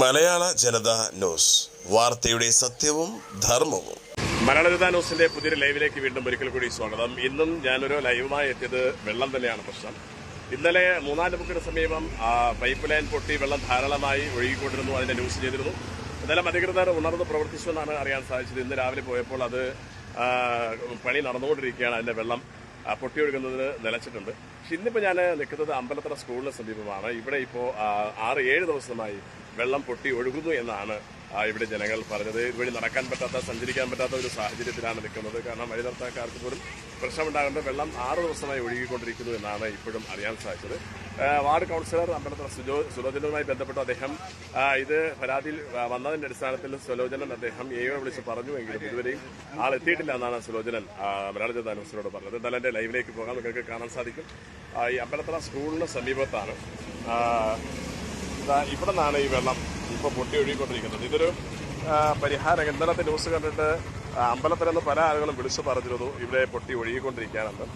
മലയാള ജനത news, വാർത്തയുടെ സത്യവും ധർമ്മവും. മലയാള ജനത ന്യൂസിന്റെ പുതിയൊരു ലൈവിലേക്ക് വീണ്ടും ഒരിക്കൽ കൂടി സ്വാഗതം. ഇന്നും ഞാനൊരു ലൈവുമായി എത്തിയത് വെള്ളം തന്നെയാണ് പ്രശ്നം. ഇന്നലെ മൂന്നാറ്റുമുക്കിന് സമീപം പൈപ്പ് ലൈൻ പൊട്ടി വെള്ളം ധാരാളമായി ഒഴുകിക്കൊണ്ടിരുന്നു. അതിന്റെ ന്യൂസ് ചെയ്തിരുന്നു. എന്തായാലും അധികൃതർ ഉണർന്ന് പ്രവർത്തിച്ചു എന്നാണ് അറിയാൻ സാധിച്ചത്. ഇന്ന് രാവിലെ പോയപ്പോൾ അത് പണി നടന്നുകൊണ്ടിരിക്കുകയാണ്. അതിന്റെ വെള്ളം പൊട്ടിയൊഴുകുന്നതിന് നിലച്ചിട്ടുണ്ട്. പക്ഷെ ഇന്നിപ്പോൾ ഞാൻ നിൽക്കുന്നത് അമ്പലത്തറ സ്കൂളിന് സമീപമാണ്. ഇവിടെ ഇപ്പോൾ 6-7 ദിവസമായി വെള്ളം പൊട്ടി ഒഴുകുന്നു എന്നാണ് ഇവിടെ ജനങ്ങൾ പറഞ്ഞത്. ഇതുവഴി നടക്കാൻ പറ്റാത്ത, സഞ്ചരിക്കാൻ പറ്റാത്ത ഒരു സാഹചര്യത്തിലാണ് നിൽക്കുന്നത്. കാരണം വഴിനടത്താക്കാർക്ക് പോലും പ്രശ്നമുണ്ടാകേണ്ട വെള്ളം 6 ദിവസമായി ഒഴുകിക്കൊണ്ടിരിക്കുന്നു എന്നാണ് ഇപ്പോഴും അറിയാൻ സാധിച്ചത്. വാർഡ് കൗൺസിലർ അമ്പലത്തറ സുലോചനുമായി ബന്ധപ്പെട്ട് അദ്ദേഹം ഇത് പരാതിയിൽ വന്നതിന്റെ അടിസ്ഥാനത്തിൽ സുലോചനൻ അദ്ദേഹം എയോ വിളിച്ച് പറഞ്ഞുവെങ്കിലും ഇതുവരെയും ആളെത്തിയിട്ടില്ല എന്നാണ് സുലോചനൻ മലയാള ജനത ന്യൂസിനോട് പറഞ്ഞത്. എന്തായാലും എന്റെ ലൈവിലേക്ക് പോകാൻ നിങ്ങൾക്ക് കാണാൻ സാധിക്കും. ഈ അമ്പലത്തറ സ്കൂളിന് സമീപത്താണ്. ഇവിടെ നിന്നാണ് ഈ വെള്ളം ഇപ്പോൾ പൊട്ടി ഒഴുകിക്കൊണ്ടിരിക്കുന്നത്. ഇതൊരു പരിഹാരം. ഇന്നലത്തെ ന്യൂസ് കണ്ടിട്ട് അമ്പലത്തിലെന്ന് പല ആളുകളും വിളിച്ചു പറഞ്ഞിരുന്നു ഇവിടെ പൊട്ടി ഒഴുകിക്കൊണ്ടിരിക്കുകയാണെന്ന്.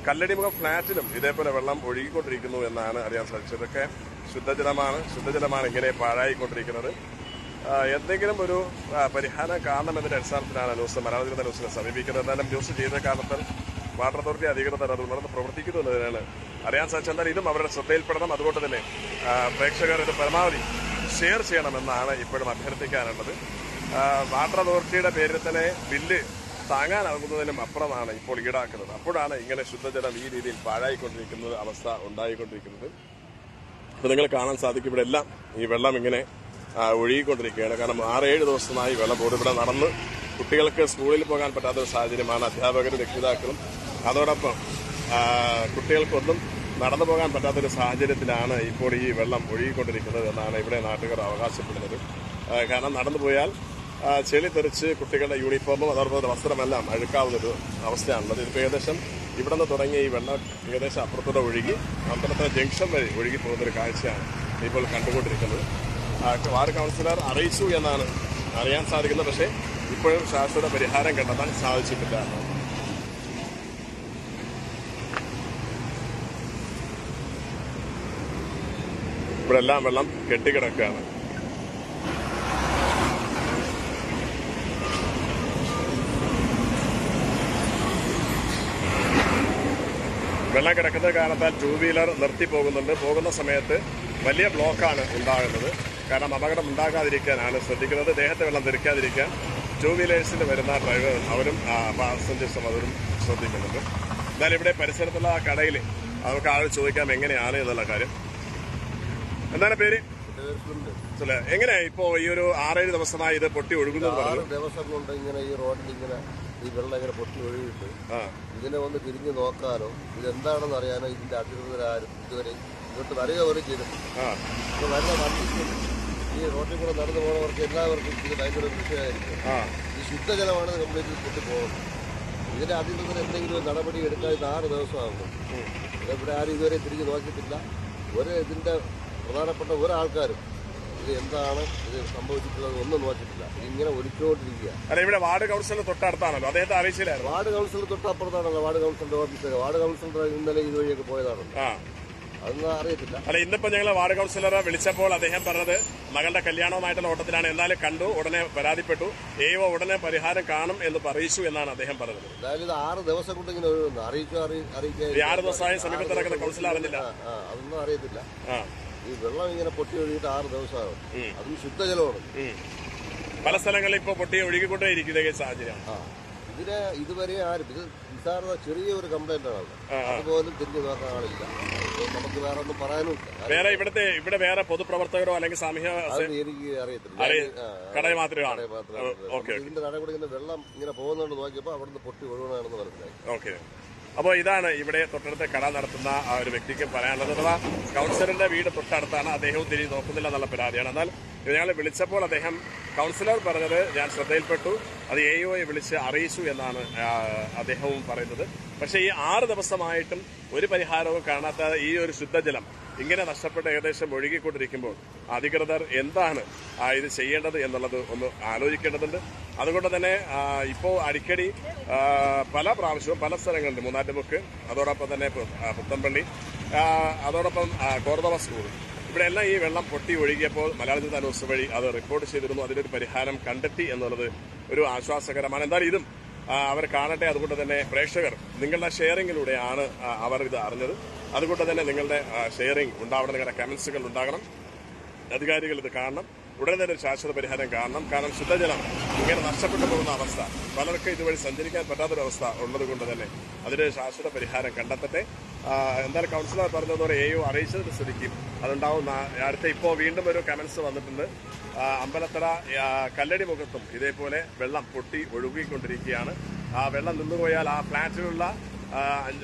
കല്ലടിമുഖം ഫ്ളാറ്റിലും ഇതേപോലെ വെള്ളം ഒഴുകിക്കൊണ്ടിരിക്കുന്നു എന്നാണ് അറിയാൻ സാധിച്ചത്. ഇതൊക്കെ ശുദ്ധജലമാണ് ഇങ്ങനെ പാഴായിക്കൊണ്ടിരിക്കുന്നത്. എന്തെങ്കിലും ഒരു പരിഹാരം കാണണമെന്നതിന്റെ അടിസ്ഥാനത്തിലാണ് മലയാള ജനത ന്യൂസിനെ സമീപിക്കുന്നത്. എന്നാലും ന്യൂസ് ചെയ്ത കാരണത്തിൽ വാട്ടർ അതോറിറ്റി അധികൃതർ അത് ഉണർന്ന് പ്രവർത്തിക്കുന്നു എന്നതിനാണ് അറിയാൻ സാധിച്ചത്. എന്നാൽ ഇതും അവരുടെ ശ്രദ്ധയിൽപ്പെടണം. അതുകൊണ്ട് തന്നെ പ്രേക്ഷകർ ഇത് പരമാവധി ഷെയർ ചെയ്യണമെന്നാണ് ഇപ്പോഴും അഭ്യർത്ഥിക്കാനുള്ളത്. വാട്ടർ അതോറിറ്റിയുടെ പേരിൽ തന്നെ ബില്ല് താങ്ങാനാകുന്നതിനും അപ്പുറമാണ് ഇപ്പോൾ ഈടാക്കുന്നത്. അപ്പോഴാണ് ഇങ്ങനെ ശുദ്ധജലം ഈ രീതിയിൽ പാഴായിക്കൊണ്ടിരിക്കുന്ന അവസ്ഥ ഉണ്ടായിക്കൊണ്ടിരിക്കുന്നത്. അപ്പോൾ നിങ്ങൾ കാണാൻ സാധിക്കും ഇവിടെ എല്ലാം ഈ വെള്ളം ഇങ്ങനെ ഒഴുകിക്കൊണ്ടിരിക്കുകയാണ്. കാരണം 6-7 ദിവസമായി വെള്ളം ഇവിടെ നടന്ന് കുട്ടികൾക്ക് സ്കൂളിൽ പോകാൻ പറ്റാത്ത സാഹചര്യമാണ്. അധ്യാപകരും രക്ഷിതാക്കളും അതോടൊപ്പം കുട്ടികൾക്കൊന്നും നടന്നു പോകാൻ പറ്റാത്തൊരു സാഹചര്യത്തിലാണ് ഇപ്പോൾ ഈ വെള്ളം ഒഴുകിക്കൊണ്ടിരിക്കുന്നത് എന്നാണ് ഇവിടെ നാട്ടുകാർ അവകാശപ്പെടുന്നത്. കാരണം നടന്നു പോയാൽ ചെളി തെറിച്ച് കുട്ടികളുടെ യൂണിഫോമും അതോടൊപ്പം വസ്ത്രമെല്ലാം അഴുക്കാവുന്നൊരു അവസ്ഥയാണുള്ളത്. ഇതിപ്പോൾ ഏകദേശം ഇവിടെ നിന്ന് തുടങ്ങിയ ഈ വെള്ളം ഏകദേശം അപ്പുറത്തൂടെ ഒഴുകി അമ്പലത്തറ ജംഗ്ഷൻ വഴി ഒഴുകി പോകുന്നൊരു കാഴ്ചയാണ് ഇപ്പോൾ കണ്ടുകൊണ്ടിരിക്കുന്നത്. വാർഡ് കൗൺസിലർ അറിയിച്ചു എന്നാണ് അറിയാൻ സാധിക്കുന്നത്. പക്ഷേ ഇപ്പോഴും ശാശ്വത പരിഹാരം കണ്ടെത്താൻ സാധിച്ചിട്ടില്ല. ഇവിടെ എല്ലാം വെള്ളം കെട്ടിക്കിടക്കുകയാണ്. വെള്ളം കിടക്കുന്ന കാരണത്താൽ 2 വീലർ നിർത്തി പോകുന്നുണ്ട്. പോകുന്ന സമയത്ത് വലിയ ബ്ലോക്കാണ് ഉണ്ടാകുന്നത്. കാരണം അപകടം ഉണ്ടാകാതിരിക്കാനാണ് ശ്രദ്ധിക്കുന്നത്. ദേഹത്തെ വെള്ളം തെറിക്കാതിരിക്കാൻ 2 വീലേഴ്സിൽ വരുന്ന ഡ്രൈവർ അവരും പാസഞ്ചേഴ്സും അവരും ശ്രദ്ധിക്കുന്നുണ്ട്. എന്നാലും ഇവിടെ പരിസരത്തുള്ള ആ കടയിൽ നമുക്ക് ആൾ ചോദിക്കാം എങ്ങനെയാണ് എന്നുള്ള കാര്യം. എന്താണ് പേര്? എങ്ങനെയാ ഇപ്പോ ഈ ഒരു 6-7 ദിവസമായി ഇത് പൊട്ടി ഒഴുകുന്നത്? 6 ദിവസം കൊണ്ട് ഇങ്ങനെ ഈ റോഡിൽ ഇങ്ങനെ ഈ വെള്ളം ഇങ്ങനെ പൊട്ടി ഒഴുകിയിട്ട് ഇതിനെ ഒന്ന് തിരിഞ്ഞു നോക്കാനോ ഇതെന്താണെന്ന് അറിയാനോ ഇതിന്റെ അധികൃതരാരും ഇതുവരെ ഇങ്ങോട്ട് വരിക പോലും ചെയ്തിട്ടുണ്ട്. ഇപ്പൊ വരുന്ന വണ്ടിക്കും ഈ റോഡിൽ കൂടെ നടന്നു പോകുന്നവർക്ക് എല്ലാവർക്കും ഇത് ഭയങ്കര വിഷയമായിരിക്കും. ഈ ശുദ്ധജലമാണ് കംപ്ലീറ്റ് പൊട്ടി പോകുന്നത്. ഇതിന്റെ അധികൃതർ എന്തെങ്കിലും നടപടി എടുക്കാൻ 6 ദിവസമാകും. ഇവിടെ ആരും ഇതുവരെ തിരിഞ്ഞു നോക്കിയിട്ടില്ല. ഇതിന്റെ പ്രധാനപ്പെട്ട ഒരാൾക്കാരും ഇത് എന്താണ് ഇത് സംഭവിച്ചിട്ടുള്ളത് ഒന്നും നോക്കിയിട്ടില്ല. ഇങ്ങനെ ഒലിച്ചുകൊണ്ടിരിക്കുക. അല്ല, ഇവിടെ വാർഡ് കൗൺസിലർ തൊട്ടടുത്താണല്ലോ, അദ്ദേഹത്തെ അറിയിച്ചില്ലായിരുന്നു? വാർഡ് കൗൺസിലർ തൊട്ടപ്പുറത്താണല്ലോ വാർഡ് കൗൺസിലറുടെ ഓഫീസ്. വാർഡ് കൗൺസിലർ ഇന്നലെ ഇതുവഴിയൊക്കെ പോയതാണല്ലോ, അതൊന്നും അറിയത്തില്ല. അല്ല, ഇന്നിപ്പോ ഞങ്ങൾ വാർഡ് കൗൺസിലറെ വിളിച്ചപ്പോൾ അദ്ദേഹം പറഞ്ഞത് മകളുടെ കല്യാണവുമായിട്ടുള്ള ഓട്ടത്തിലാണ്. എന്നാലും കണ്ടു, ഉടനെ പരാതിപ്പെട്ടു, ഉടനെ പരിഹാരം കാണും എന്ന് പറയിച്ചു എന്നാണ് അദ്ദേഹം പറഞ്ഞത്. എന്തായാലും ഇത് 6 ദിവസം കൊണ്ട് ഇങ്ങനെ അറിയിക്കാൻ 6 ദിവസമായി സമീപത്ത് നടക്കുന്ന കൗൺസിലർ അറിഞ്ഞില്ല. അതൊന്നും അറിയത്തില്ല. ഈ വെള്ളം ഇങ്ങനെ പൊട്ടി ഒഴുകിയിട്ട് 6 ദിവസമാകും. അതും ശുദ്ധജലമാണ്. പല സ്ഥലങ്ങളിൽ ഇപ്പൊ പൊട്ടി ഒഴുകിക്കൊണ്ടേയിരിക്കുന്ന സാഹചര്യമാണ്. ഇതിന് ഇതുവരെ ആരും ഇത് നിസ്സാര ചെറിയൊരു കംപ്ലൈന്റ് ആണ്. അതുപോലും തിരിഞ്ഞു നോക്കാൻ ആളില്ല. നമുക്ക് വേറെ ഒന്നും പറയാനും വേറെ ഇവിടെ വേറെ പൊതുപ്രവർത്തകരോ അല്ലെങ്കിൽ സാമൂഹ്യ എനിക്ക് അറിയത്തില്ല. കടയിൽ മാത്രമാണ്. ഇതിന്റെ നടപടി വെള്ളം ഇങ്ങനെ പോകുന്നോണ്ട് നോക്കിയപ്പോ അവിടുന്ന് പൊട്ടി ഒഴുകണമെന്ന് മനസ്സിലായി. ഓക്കെ. അപ്പോൾ ഇതാണ് ഇവിടെ തൊട്ടടുത്ത് കട നടത്തുന്ന ആ ഒരു വ്യക്തിക്ക് പറയാനുള്ളത്. അഥവാ കൗൺസിലറിന്റെ വീട് തൊട്ടടുത്താണ്, അദ്ദേഹവും തിരിഞ്ഞ് നോക്കുന്നില്ല എന്നുള്ള പരാതിയാണ്. എന്നാൽ ഞങ്ങൾ വിളിച്ചപ്പോൾ കൗൺസിലർ പറഞ്ഞത് ഞാൻ ശ്രദ്ധയിൽപ്പെട്ടു, അത് എഒയെ വിളിച്ച് അറിയിച്ചു എന്നാണ് അദ്ദേഹവും പറയുന്നത്. പക്ഷേ ഈ 6 ദിവസമായിട്ടും ഒരു പരിഹാരവും കാണാത്ത ഈ ഒരു ശുദ്ധജലം ഇങ്ങനെ നഷ്ടപ്പെട്ട് ഏകദേശം ഒഴുകിക്കൊണ്ടിരിക്കുമ്പോൾ അധികൃതർ എന്താണ് ഇത് ചെയ്യേണ്ടത് എന്നുള്ളത് ഒന്ന് ആലോചിക്കേണ്ടതുണ്ട്. അതുകൊണ്ട് തന്നെ ഇപ്പോൾ അടിക്കടി പല പ്രാവശ്യവും പല സ്ഥലങ്ങളുണ്ട്, മൂന്നാറ്റുമുക്ക്, അതോടൊപ്പം തന്നെ പുത്തമ്പള്ളി, അതോടൊപ്പം കോർദവ സ്കൂൾ, ഇവിടെ എല്ലാം ഈ വെള്ളം പൊട്ടി ഒഴുകിയപ്പോൾ മലയാള ജനതാ ന്യൂസ് വഴി അത് റിപ്പോർട്ട് ചെയ്തിരുന്നു. അതിനൊരു പരിഹാരം കണ്ടെത്തി എന്നുള്ളത് ഒരു ആശ്വാസകരമാണ്. എന്തായാലും ഇതും അവർ കാണട്ടെ. അതുകൊണ്ട് തന്നെ പ്രേക്ഷകർ നിങ്ങളുടെ ഷെയറിങ്ങിലൂടെയാണ് അവർ ഇത് അറിഞ്ഞത്. അതുകൊണ്ട് തന്നെ നിങ്ങളുടെ ഷെയറിംഗ് ഉണ്ടാവണം, നിങ്ങളുടെ കമന്റ്സുകൾ ഉണ്ടാകണം. അധികാരികൾ ഇത് കാണണം, ഉടനെ തന്നെ ഒരു ശാശ്വത പരിഹാരം കാണണം. കാരണം ശുദ്ധജലം ഇങ്ങനെ നഷ്ടപ്പെട്ടു പോകുന്ന അവസ്ഥ, പലർക്കും ഇതുവഴി സഞ്ചരിക്കാൻ പറ്റാത്തൊരവസ്ഥ ഉള്ളത് കൊണ്ട് തന്നെ അതിന് ശാശ്വത പരിഹാരം കണ്ടെത്തട്ടെ. എന്തായാലും കൗൺസിലർ പറഞ്ഞതുപോലെ AO അറിയിച്ചതിന് സ്ഥിതിക്കും അതുണ്ടാവും. അടുത്ത ഇപ്പോൾ വീണ്ടും ഒരു കമന്റ്സ് വന്നിട്ടുണ്ട്. അമ്പലത്തറ കല്ലടി മുഖത്തും ഇതേപോലെ വെള്ളം പൊട്ടി ഒഴുകിക്കൊണ്ടിരിക്കുകയാണ്. ആ വെള്ളം നിന്നുപോയാൽ ആ ഫ്ലാറ്റിലുള്ള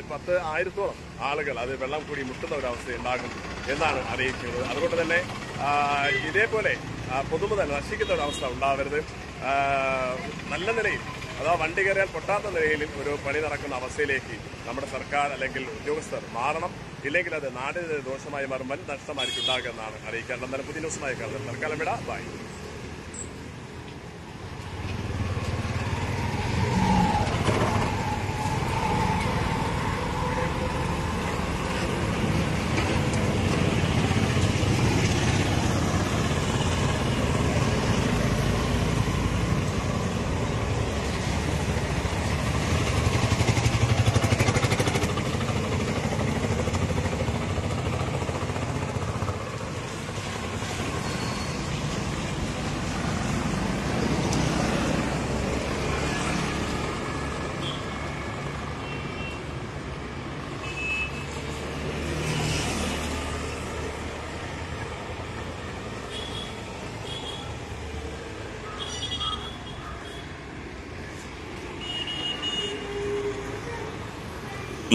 10,000-ഓളം ആളുകൾ അത് വെള്ളം കൂടി മുട്ടുന്ന ഒരവസ്ഥ ഉണ്ടാകും എന്നാണ് അറിയിക്കുന്നത്. അതുകൊണ്ട് തന്നെ ഇതേപോലെ പൊതുമുതൽ നശിക്കുന്ന ഒരവസ്ഥ ഉണ്ടാവരുത്. നല്ല നിലയിൽ, അഥവാ വണ്ടി കയറിയാൽ പൊട്ടാത്ത നിലയിൽ ഒരു പണി നടക്കുന്ന അവസ്ഥയിലേക്ക് നമ്മുടെ സർക്കാർ അല്ലെങ്കിൽ ഉദ്യോഗസ്ഥർ മാറണം. ഇല്ലെങ്കിൽ അത് നാടിന് ദോഷമായി മാറും, വൻ നഷ്ടമായിരിക്കും ഉണ്ടാകുക എന്നാണ് അറിയിക്കാറുള്ളത്. എന്നാലും പുതിയ ന്യൂസുമായി കാണുന്നത് തൽക്കാലം വിട. ബൈ.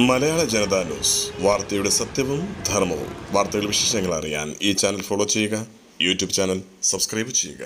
മലയാള ജനതാ ന്യൂസ്, വാർത്തയുടെ സത്യവും ധർമ്മവും. വാർത്തകളുടെ വിശേഷങ്ങൾ അറിയാൻ ഈ ചാനൽ ഫോളോ ചെയ്യുക, യൂട്യൂബ് ചാനൽ സബ്സ്ക്രൈബ് ചെയ്യുക.